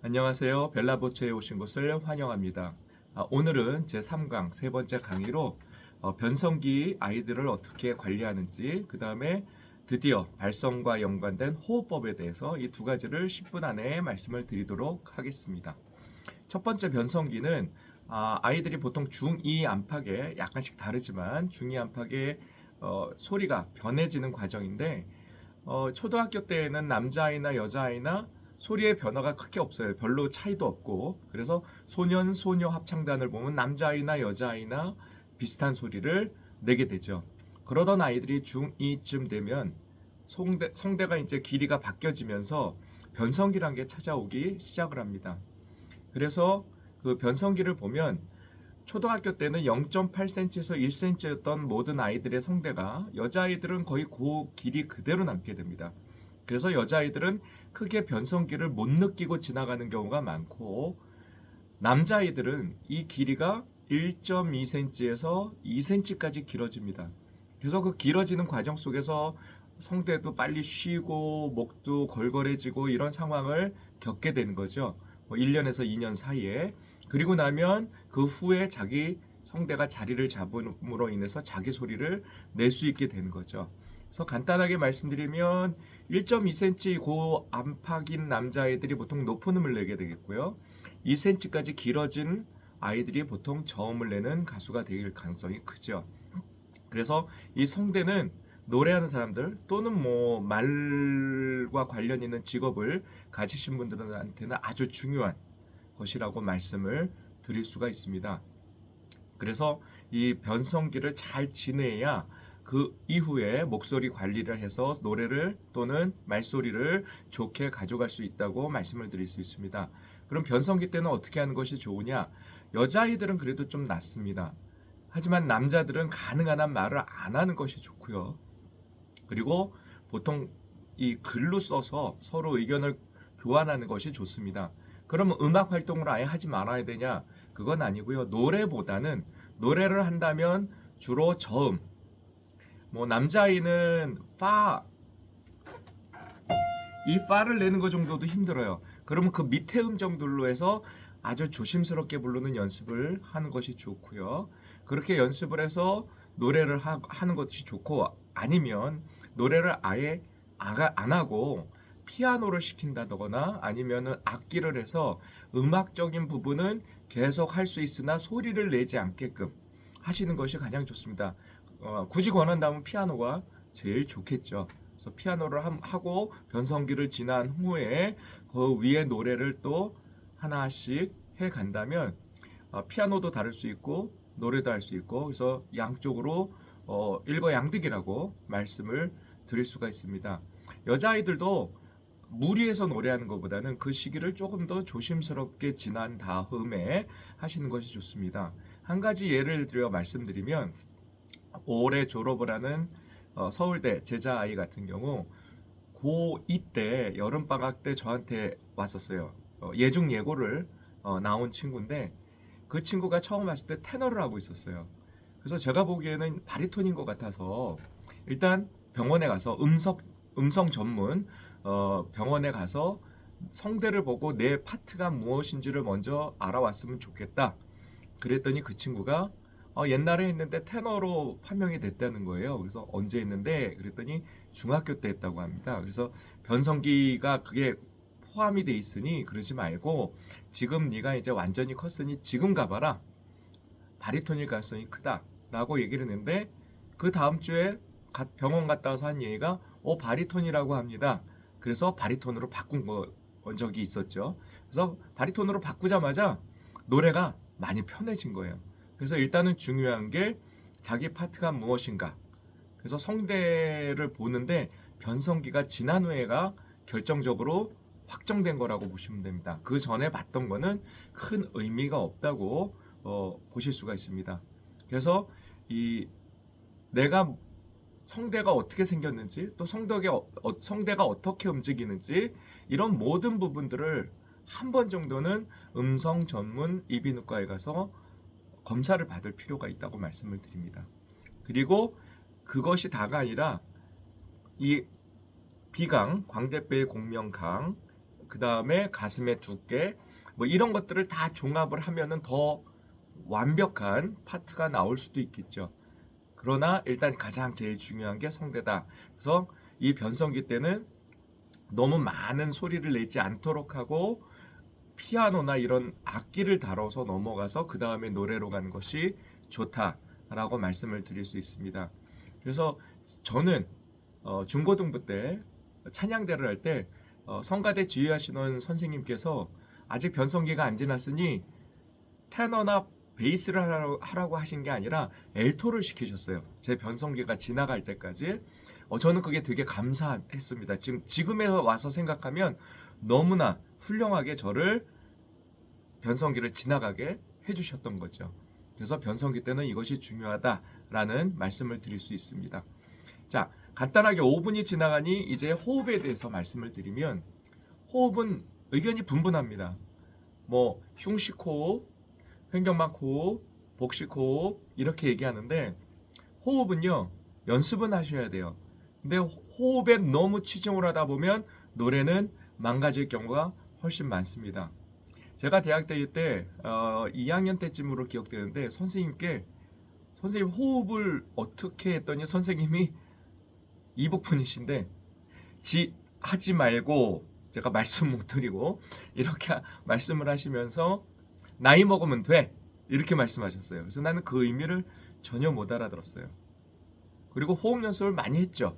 안녕하세요. 벨라보츠에 오신 것을 환영합니다. 오늘은 제3강 세 번째 강의로 변성기 아이들을 어떻게 관리하는지, 그 다음에 드디어 발성과 연관된 호흡법에 대해서 이 두 가지를 10분 안에 말씀을 드리도록 하겠습니다. 첫 번째 변성기는 아이들이 보통 중2 안팎에 약간씩 다르지만 중2 안팎의 소리가 변해지는 과정인데, 초등학교 때에는 남자아이나 여자아이나 소리의 변화가 크게 없어요. 별로 차이도 없고. 그래서 소년, 소녀 합창단을 보면 남자아이나 여자아이나 비슷한 소리를 내게 되죠. 그러던 아이들이 중2쯤 되면 성대가 이제 길이가 바뀌어지면서 변성기란 게 찾아오기 시작을 합니다. 그래서 그 변성기를 보면 초등학교 때는 0.8cm에서 1cm였던 모든 아이들의 성대가 여자아이들은 거의 그 길이 그대로 남게 됩니다. 그래서 여자아이들은 크게 변성기를 못 느끼고 지나가는 경우가 많고, 남자아이들은 이 길이가 1.2cm에서 2cm까지 길어집니다. 그래서 그 길어지는 과정 속에서 성대도 빨리 쉬고 목도 걸걸해지고 이런 상황을 겪게 되는 거죠. 1년에서 2년 사이에. 그리고 나면 그 후에 자기 성대가 자리를 잡음으로 인해서 자기 소리를 낼 수 있게 되는 거죠. 그래서 간단하게 말씀드리면 1.2cm 고 안팎인 남자아이들이 보통 높은 음을 내게 되겠고요. 2cm까지 길어진 아이들이 보통 저음을 내는 가수가 될 가능성이 크죠. 그래서 이 성대는 노래하는 사람들 또는 뭐 말과 관련 있는 직업을 가지신 분들한테는 아주 중요한 것이라고 말씀을 드릴 수가 있습니다. 그래서 이 변성기를 잘 지내야 그 이후에 목소리 관리를 해서 노래를 또는 말소리를 좋게 가져갈 수 있다고 말씀을 드릴 수 있습니다. 그럼 변성기 때는 어떻게 하는 것이 좋으냐? 여자아이들은 그래도 좀 낫습니다. 하지만 남자들은 가능한 한 말을 안 하는 것이 좋고요. 그리고 보통 이 글로 써서 서로 의견을 교환하는 것이 좋습니다. 그러면 음악 활동을 아예 하지 말아야 되냐? 그건 아니고요. 노래를 한다면 주로 저음. 뭐 남자아이는 이 파를 내는 것 정도도 힘들어요. 그러면 그 밑에 음정들로 해서 아주 조심스럽게 부르는 연습을 하는 것이 좋고요. 그렇게 연습을 해서 노래를 하는 것이 좋고, 아니면 노래를 아예 안 하고 피아노를 시킨다거나 아니면은 악기를 해서 음악적인 부분은 계속 할 수 있으나 소리를 내지 않게끔 하시는 것이 가장 좋습니다. 굳이 권한다면 피아노가 제일 좋겠죠. 그래서 피아노를 하고 변성기를 지난 후에 그 위에 노래를 또 하나씩 해 간다면 피아노도 다룰 수 있고 노래도 할 수 있고, 그래서 양쪽으로 일거양득이라고 말씀을 드릴 수가 있습니다. 여자아이들도 무리해서 노래하는 것보다는 그 시기를 조금 더 조심스럽게 지난 다음에 하시는 것이 좋습니다. 한 가지 예를 들어 말씀드리면, 올해 졸업을 하는 서울대 제자아이 같은 경우 고2 때 여름방학 때 저한테 왔었어요. 예중 예고를 나온 친구인데, 그 친구가 처음 왔을 때 테너를 하고 있었어요. 그래서 제가 보기에는 바리톤인 것 같아서 일단 병원에 가서 음성 전문 병원에 가서 성대를 보고 내 파트가 무엇인지를 먼저 알아왔으면 좋겠다. 그랬더니 그 친구가 옛날에 했는데 테너로 판명이 됐다는 거예요. 그래서 언제 했는데 그랬더니 중학교 때 했다고 합니다. 그래서 변성기가 그게 포함이 돼 있으니 그러지 말고 지금 네가 이제 완전히 컸으니 지금 가봐라. 바리톤일 가능성이 크다라고 얘기를 했는데, 그 다음 주에 병원 갔다 와서 한 얘기가 바리톤이라고 합니다. 그래서 바리톤으로 바꾼 적이 있었죠. 그래서 바리톤으로 바꾸자마자 노래가 많이 편해진 거예요. 그래서 일단은 중요한 게 자기 파트가 무엇인가. 그래서 성대를 보는데 변성기가 지난 후에가 결정적으로 확정된 거라고 보시면 됩니다. 그 전에 봤던 거는 큰 의미가 없다고 보실 수가 있습니다. 그래서 이 내가 성대가 어떻게 생겼는지, 또 성대가 어떻게 움직이는지, 이런 모든 부분들을 한 번 정도는 음성 전문 이비인후과에 가서 검사를 받을 필요가 있다고 말씀을 드립니다. 그리고 그것이 다가 아니라 이 비강, 광대뼈의 공명강, 그 다음에 가슴의 두께, 뭐 이런 것들을 다 종합을 하면은 더 완벽한 파트가 나올 수도 있겠죠. 그러나 일단 가장 제일 중요한 게 성대다. 그래서 이 변성기 때는 너무 많은 소리를 내지 않도록 하고 피아노나 이런 악기를 다뤄서 넘어가서 그 다음에 노래로 가는 것이 좋다라고 말씀을 드릴 수 있습니다. 그래서 저는 중고등부 때 찬양대를 할 때 성가대 지휘하시는 선생님께서 아직 변성기가 안 지났으니 테너나 베이스를 하라고 하신 게 아니라 엘토를 시키셨어요. 제 변성기가 지나갈 때까지. 저는 그게 되게 감사했습니다. 지금에 와서 생각하면 너무나 훌륭하게 저를 변성기를 지나가게 해주셨던 거죠. 그래서 변성기 때는 이것이 중요하다라는 말씀을 드릴 수 있습니다. 자, 간단하게 5분이 지나가니 이제 호흡에 대해서 말씀을 드리면, 호흡은 의견이 분분합니다. 뭐 흉식 호흡, 횡격막 호흡, 복식 호흡 이렇게 얘기하는데, 호흡은요 연습은 하셔야 돼요. 근데 호흡에 너무 치중을 하다 보면 노래는 망가질 경우가 훨씬 많습니다. 제가 대학 다닐 때 2학년 때쯤으로 기억되는데, 선생님 호흡을 어떻게 했더니 선생님이 이북분이신데 하지 말고, 제가 말씀 못 드리고 이렇게 말씀을 하시면서 나이 먹으면 돼 이렇게 말씀하셨어요. 그래서 나는 그 의미를 전혀 못 알아들었어요. 그리고 호흡 연습을 많이 했죠.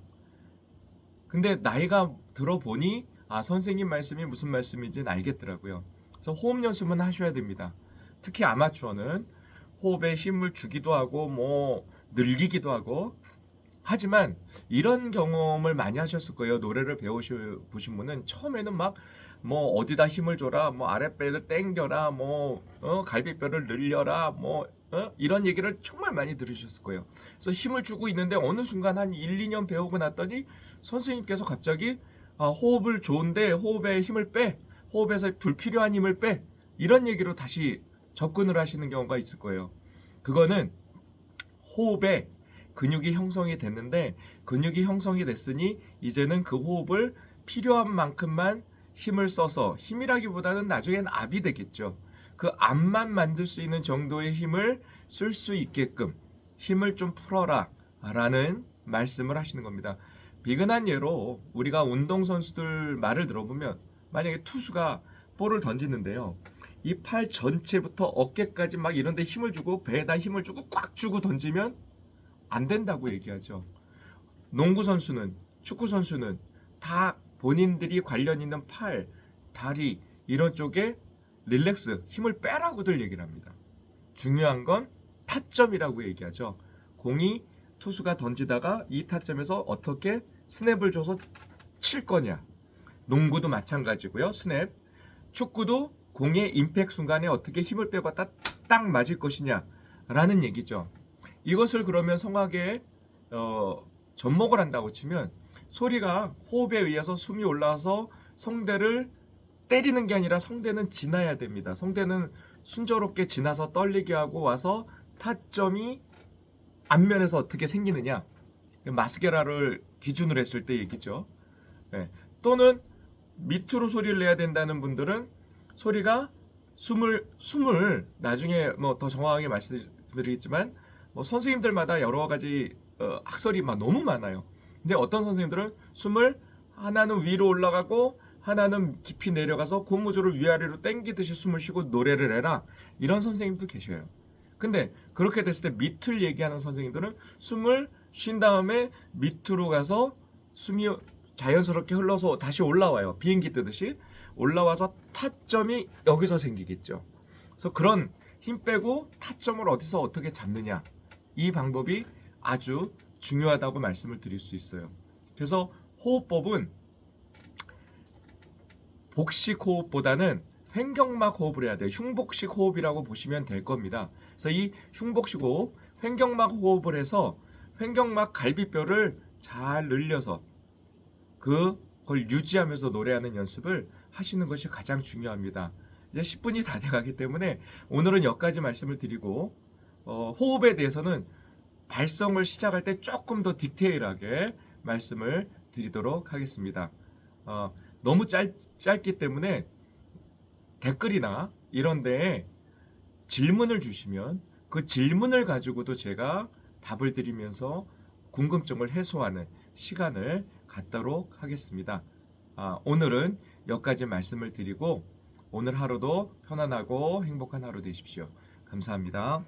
근데 나이가 들어보니 선생님 말씀이 무슨 말씀인지는 알겠더라고요. 그래서 호흡 연습은 하셔야 됩니다. 특히 아마추어는 호흡에 힘을 주기도 하고 뭐 늘리기도 하고, 하지만 이런 경험을 많이 하셨을 거예요. 노래를 배우신 분은 처음에는 막 뭐 어디다 힘을 줘라, 뭐 아랫배를 당겨라, 뭐 갈비뼈를 늘려라, 뭐 이런 얘기를 정말 많이 들으셨을 거예요. 그래서 힘을 주고 있는데 어느 순간 한 1, 2년 배우고 났더니 선생님께서 갑자기 호흡을 좋은데 호흡에 힘을 빼, 호흡에서 불필요한 힘을 빼, 이런 얘기로 다시 접근을 하시는 경우가 있을 거예요. 그거는 호흡에 근육이 형성이 됐는데, 근육이 형성이 됐으니 이제는 그 호흡을 필요한 만큼만 힘을 써서, 힘이라기보다는 나중엔 압이 되겠죠. 그 압만 만들 수 있는 정도의 힘을 쓸 수 있게끔 힘을 좀 풀어라 라는 말씀을 하시는 겁니다. 비근한 예로 우리가 운동선수들 말을 들어보면, 만약에 투수가 볼을 던지는데요, 이 팔 전체부터 어깨까지 막 이런 데 힘을 주고 배에다 힘을 주고 꽉 주고 던지면 안 된다고 얘기하죠. 농구 선수는, 축구 선수는 다 본인들이 관련 있는 팔, 다리 이런 쪽에 릴렉스, 힘을 빼라고들 얘기를 합니다. 중요한 건 타점이라고 얘기하죠. 공이 투수가 던지다가 이 타점에서 어떻게 스냅을 줘서 칠 거냐. 농구도 마찬가지고요. 스냅. 축구도 공의 임팩 순간에 어떻게 힘을 빼고 딱 맞을 것이냐 라는 얘기죠. 이것을 그러면 성악에 접목을 한다고 치면, 소리가 호흡에 의해서 숨이 올라와서 성대를 때리는 게 아니라 성대는 지나야 됩니다. 성대는 순조롭게 지나서 떨리게 하고 와서 타점이 앞면에서 어떻게 생기느냐, 마스게라를 기준으로 했을 때 얘기죠. 네. 또는 밑으로 소리를 내야 된다는 분들은 소리가 숨을 나중에 뭐 더 정확하게 말씀드리겠지만, 뭐 선생님들마다 여러 가지 학설이 막 너무 많아요. 근데 어떤 선생님들은 숨을 하나는 위로 올라가고 하나는 깊이 내려가서 고무줄을 위아래로 당기듯이 숨을 쉬고 노래를 해라, 이런 선생님도 계셔요. 근데 그렇게 됐을 때 밑을 얘기하는 선생님들은 숨을 쉰 다음에 밑으로 가서 숨이 자연스럽게 흘러서 다시 올라와요. 비행기 뜨듯이 올라와서 타점이 여기서 생기겠죠. 그래서 그런 힘 빼고 타점을 어디서 어떻게 잡느냐, 이 방법이 아주 중요하다고 말씀을 드릴 수 있어요. 그래서 호흡법은 복식 호흡보다는 횡격막 호흡을 해야 돼요. 흉복식 호흡이라고 보시면 될 겁니다. 그래서 이 흉복식 호흡, 횡격막 호흡을 해서 횡격막 갈비뼈를 잘 늘려서 그걸 유지하면서 노래하는 연습을 하시는 것이 가장 중요합니다. 이제 10분이 다 돼가기 때문에 오늘은 여기까지 말씀을 드리고, 호흡에 대해서는 발성을 시작할 때 조금 더 디테일하게 말씀을 드리도록 하겠습니다. 너무 짧기 때문에 댓글이나 이런 데에 질문을 주시면 그 질문을 가지고도 제가 답을 드리면서 궁금증을 해소하는 시간을 갖도록 하겠습니다. 오늘은 여기까지 말씀을 드리고 오늘 하루도 편안하고 행복한 하루 되십시오. 감사합니다.